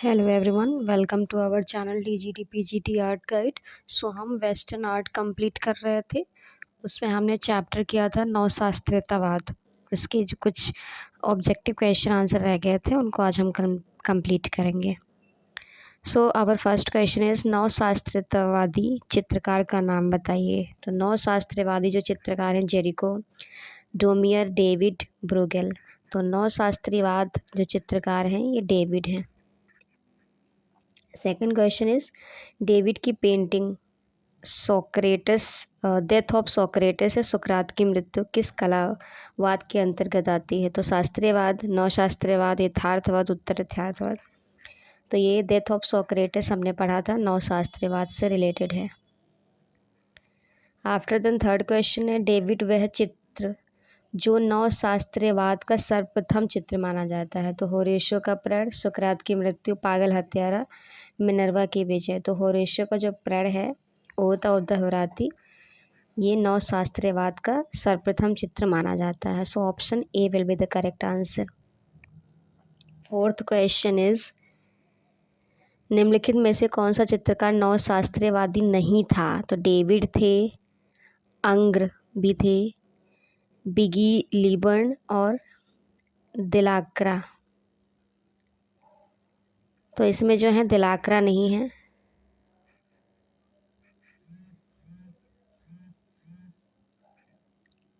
Hello everyone, welcome to our channel DGT PGT art guide. हम western art complete कर रहे थे। उसमें हमने चैप्टर किया था नवशास्त्रीयतावाद। उसके जो कुछ ऑब्जेक्टिव क्वेश्चन आंसर रह गए थे उनको आज हम कंप्लीट करेंगे। आवर फर्स्ट क्वेश्चन इज नवशास्त्रीयतावादी चित्रकार का नाम बताइए। तो नवशास्त्रीयवादी जो चित्रकार हैं जेरिको, डोमियर, डेविड, ब्रूगेल। तो नवशास्त्रीयवाद जो चित्रकार हैं ये डेविड हैं। सेकंड क्वेश्चन इज डेविड की painting Socrates death of Socrates है सुकरात की मृत्यु किस कलावाद के अंतर्गत आती है। तो शास्त्रीयवाद, नवशास्त्रीयवाद, यथार्थवाद, उत्तर यथार्थवाद। तो ये डेथ ऑफ सोक्रेटस हमने पढ़ा था, नवशास्त्रीयवाद से रिलेटेड है। आफ्टर देन थर्ड क्वेश्चन है डेविड वह चित्र जो नवशास्त्रीयवाद का सर्वप्रथम चित्र माना जाता है। तो होरेशियो का प्रण, सुकरात की मृत्यु, पागल हत्यारा, मिनर्वा की विजय। तो होरेशियो का जो प्रण है ओथ ऑफ द होराती, ये नवशास्त्रीयवाद का सर्वप्रथम चित्र माना जाता है। So option A will be the correct answer. Fourth question is निम्नलिखित में से कौन सा चित्रकार नवशास्त्रीयवादी नहीं था। तो डेविड थे, अंग्र भी थे, बिगी लीबर्न और दिलाक्रा। तो इसमें जो है दिलाक्रा नहीं है।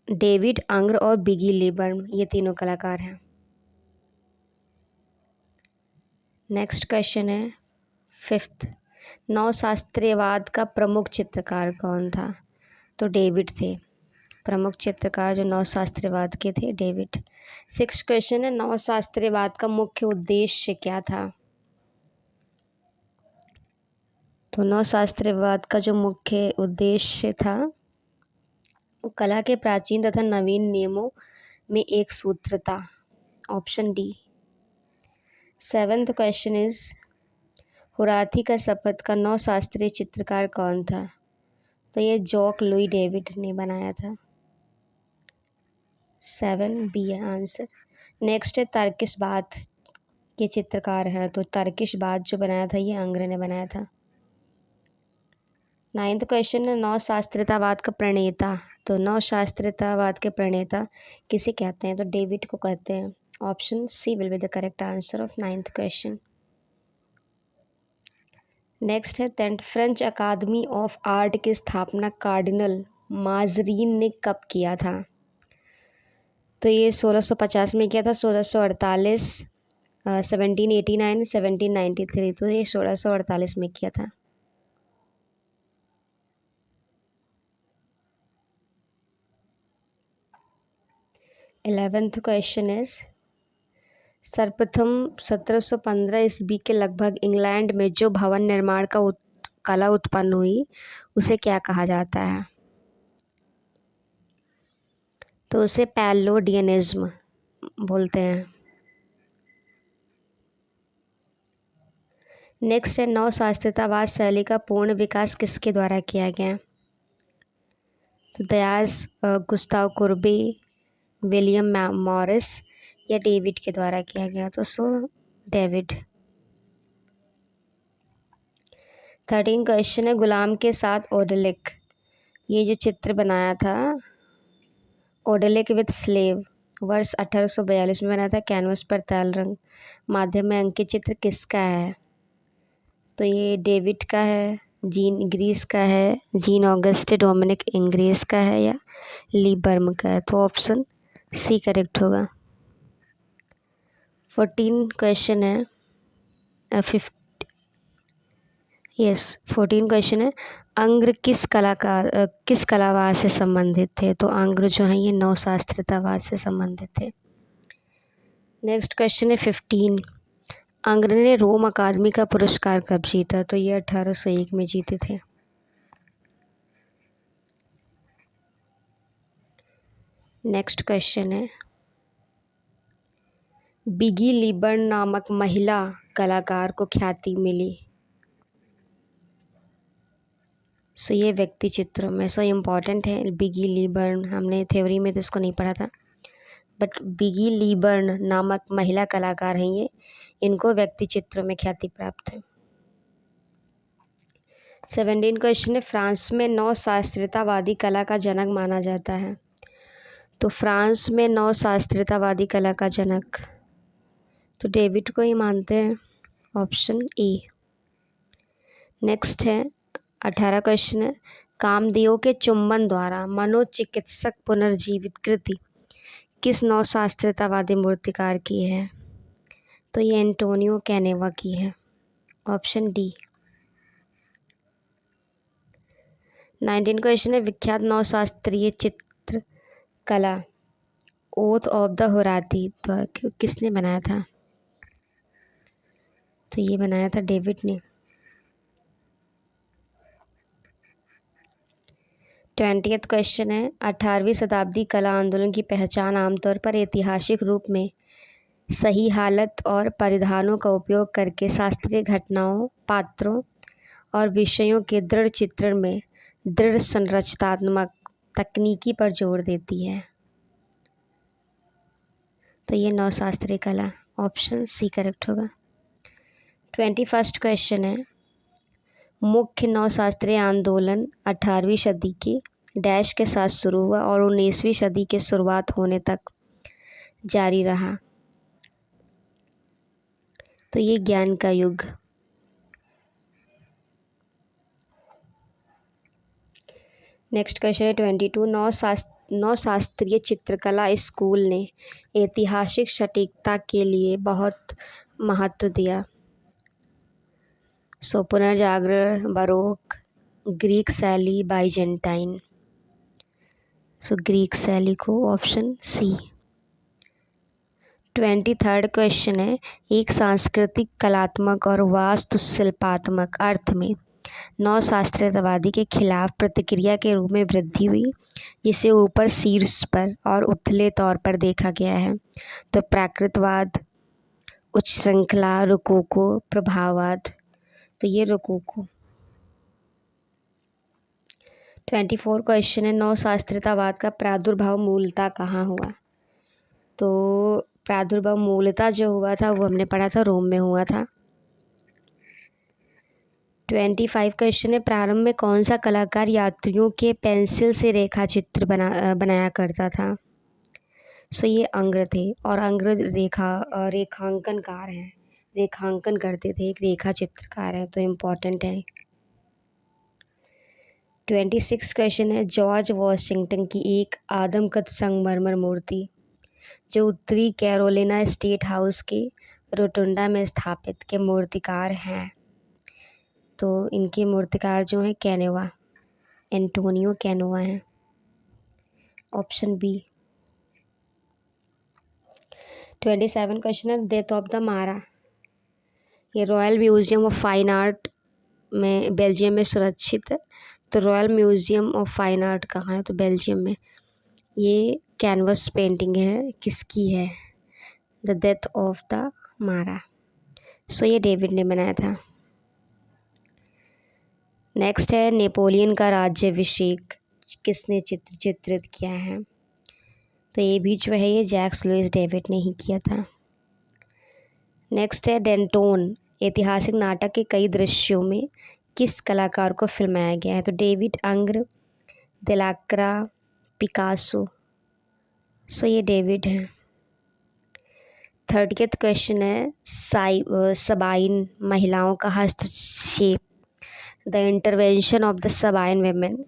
डेविड, अंग्र और बिगी लीबर्न ये तीनों कलाकार हैं। नेक्स्ट क्वेश्चन है फिफ्थ, नवशास्त्रीयवाद का प्रमुख चित्रकार कौन था। तो डेविड थे प्रमुख चित्रकार जो नवशास्त्रीयवाद के थे, डेविड। सिक्स क्वेश्चन है नवशास्त्रीयवाद का मुख्य उद्देश्य क्या था। तो नवशास्त्रीयवाद का जो मुख्य उद्देश्य था वो कला के प्राचीन तथा नवीन नियमों में एक सूत्रता, option D. Seventh question is हुराथी का शपथ का नवशास्त्रीय चित्रकार कौन था। तो ये जॉक लुई डेविड ने बनाया था। 7 बी है आंसर। नेक्स्ट है तर्किशवाद के चित्रकार हैं। तो तर्किशवाद जो बनाया था ये अंग्र ने बनाया था। नाइन्थ क्वेश्चन है नवशास्त्रीयतावाद का प्रणेता। तो नवशास्त्रीयतावाद के प्रणेता किसे कहते हैं। तो डेविड को कहते हैं। Option C will be the correct answer of ninth question. Next है tenth, French academy of art की स्थापना कार्डिनल माजरीन ने कब किया था। तो ये 1650 में किया था, 1648, 1789, 1793। तो ये 1648 में किया था। इलेवेंथ क्वेश्चन इज सर्वप्रथम 1715 ईस्वी के लगभग इंग्लैंड में जो भवन निर्माण का कला उत्पन्न हुई उसे क्या कहा जाता है। तो उसे पैलोडियनिज्म बोलते हैं। नेक्स्ट है नवशास्त्रीयतावाद शैली का पूर्ण विकास किसके द्वारा किया गया। तो दयास, गुस्ताव कुर्बे, विलियम मॉरिस या डेविड के द्वारा किया गया। तो डेविड। 13 क्वेश्चन है गुलाम के साथ ओडेलिक, ये जो चित्र बनाया था ओडेलिक विथ स्लेव, वर्ष 1842 में बना था। कैनवस पर तैल रंग, माध्यम में अंकित चित्र किसका है। तो ये डेविड का है, जीन ग्रीस का है, जीन ऑगस्ट डोमिनिक इंग्रेस का है या लीबर्म का है। तो ऑप्शन सी करेक्ट होगा। 14 क्वेश्चन है 14 क्वेश्चन है अंग्र किस कलावाद से संबंधित थे। तो अंग्र जो है ये नवशास्त्रीयतावाद से संबंधित थे। नेक्स्ट क्वेश्चन है 15, अंग्र ने रोम अकादमी का पुरस्कार कब जीता। तो ये 1801 में जीते थे। नेक्स्ट क्वेश्चन है बिगी लीबर्न नामक महिला कलाकार को ख्याति मिली। ये व्यक्ति चित्रों में इम्पॉर्टेंट है। बिगी लीबर्न हमने थ्योरी में तो इसको नहीं पढ़ा था। बट बिगी लीबर्न नामक महिला कलाकार हैं ये, इनको व्यक्ति चित्रों में ख्याति प्राप्त है। 17 क्वेश्चन है, फ्रांस में नव शास्त्रीयतावादी कला का जनक माना जाता है। तो फ्रांस में नव शास्त्रीयतावादी कला का जनक तो डेविड को ही मानते हैं, ऑप्शन ए। नेक्स्ट है 18 क्वेश्चन है, कामदेव के चुंबन द्वारा मनोचिकित्सक पुनर्जीवित कृति किस नव शास्त्रीयतावादी मूर्तिकार की है? तो ये एंटोनियो कैनेवा की है, ऑप्शन डी। 19 क्वेश्चन है, विख्यात नव शास्त्रीय चित्रकला ओथ ऑफ द हुराती तो किसने बनाया था? तो ये बनाया था डेविड ने। 20th क्वेश्चन है, 18वीं शताब्दी कला आंदोलन की पहचान आमतौर पर ऐतिहासिक रूप में सही हालत और परिधानों का उपयोग करके शास्त्रीय घटनाओं, पात्रों और विषयों के दृढ़ चित्रण में दृढ़ संरचनात्मक तकनीकी पर जोर देती है। तो ये नव शास्त्रीय कला, ऑप्शन सी करेक्ट होगा। 21st क्वेश्चन है, मुख्य नव शास्त्रीय आंदोलन 18वीं सदी के डैश के साथ शुरू हुआ और 19वीं सदी के शुरुआत होने तक जारी रहा। तो ये ज्ञान का युग। नेक्स्ट क्वेश्चन है 22, नव शास्त्रीय चित्रकला स्कूल ने ऐतिहासिक सटीकता के लिए बहुत महत्व दिया। सो पुनर्जागरण, बरोक, ग्रीक शैली, बाइजेंटाइन। सो ग्रीक शैली को, ऑप्शन सी। 23rd क्वेश्चन है, एक सांस्कृतिक, कलात्मक और वास्तुशिल्पात्मक अर्थ में नव शास्त्रीयतावादी के खिलाफ प्रतिक्रिया के रूप में वृद्धि हुई, जिसे ऊपर शीर्ष पर और उथले तौर पर देखा गया है। तो प्राकृतवाद, उच्च श्रृंखला, रोकोको, प्रभाववाद। तो ये रोकोको। 24 क्वेश्चन है, नव शास्त्रीयतावाद का प्रादुर्भाव मूलतः कहाँ हुआ? तो प्रादुर्भाव मूलतः जो हुआ था वो हमने पढ़ा था रोम में हुआ था। 25 क्वेश्चन है, प्रारंभ में कौन सा कलाकार यात्रियों के पेंसिल से रेखा चित्र बनाया करता था? सो ये अंग्र थे और अंग्र रेखांकनकार हैं, रेखांकन करते थे, एक रेखा चित्रकार है, तो इम्पॉर्टेंट है। 26 क्वेश्चन है, जॉर्ज वॉशिंगटन की एक आदमकद संगमरमर मूर्ति जो उत्तरी कैरोलिना स्टेट हाउस के रोटुंडा में स्थापित के मूर्तिकार हैं? तो इनके मूर्तिकार जो हैं कैनेवा, एंटोनियो कैनेवा हैं, ऑप्शन बी। 27 क्वेश्चन है, डेथ ऑफ द मारा ये royal museum of fine art में बेल्जियम में सुरक्षित है। तो royal museum of fine art कहाँ है? तो बेल्जियम में। ये कैनवस पेंटिंग है, किसकी है? द डेथ ऑफ द मारा। सो ये डेविड ने बनाया था। नेक्स्ट है, नेपोलियन का राज्याभिषेक किसने चित्रित किया है? तो ये भी जो है ये जैक्स लुइस डेविड ने ही किया था। नेक्स्ट है, डेंटोन ऐतिहासिक नाटक के कई दृश्यों में किस कलाकार को फिल्माया गया है? तो डेविड, अंग्र, देलाक्रा, पिकासो। सो ये डेविड है। 30th क्वेश्चन है, सबाइन महिलाओं का हस्तक्षेप, the intervention of the Sabine women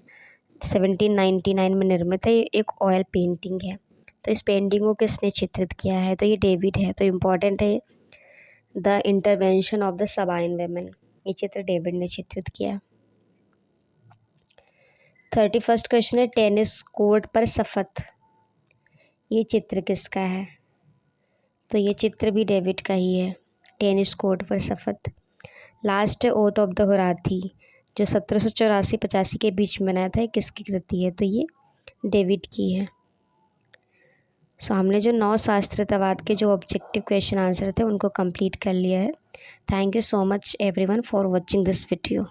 1799 में निर्मित है। ये एक ऑयल पेंटिंग है। तो इस पेंटिंग को किसने चित्रित किया है? तो ये डेविड है। तो इम्पॉर्टेंट है, the intervention of the Sabine women, ये चित्र डेविड ने चित्रित किया। 31st क्वेश्चन है, टेनिस कोर्ट पर शपथ ये चित्र किसका है? तो ये चित्र भी डेविड का ही है, टेनिस कोर्ट पर शपथ। लास्ट है, ओथ ऑफ द हुराती जो 1784-85 के बीच में बनाया था, ये किसकी कृति है? तो ये डेविड की है। सो हमने जो नौ शास्त्रीयतावाद के जो ऑब्जेक्टिव क्वेश्चन आंसर थे उनको कंप्लीट कर लिया है। Thank you so much everyone for watching this video.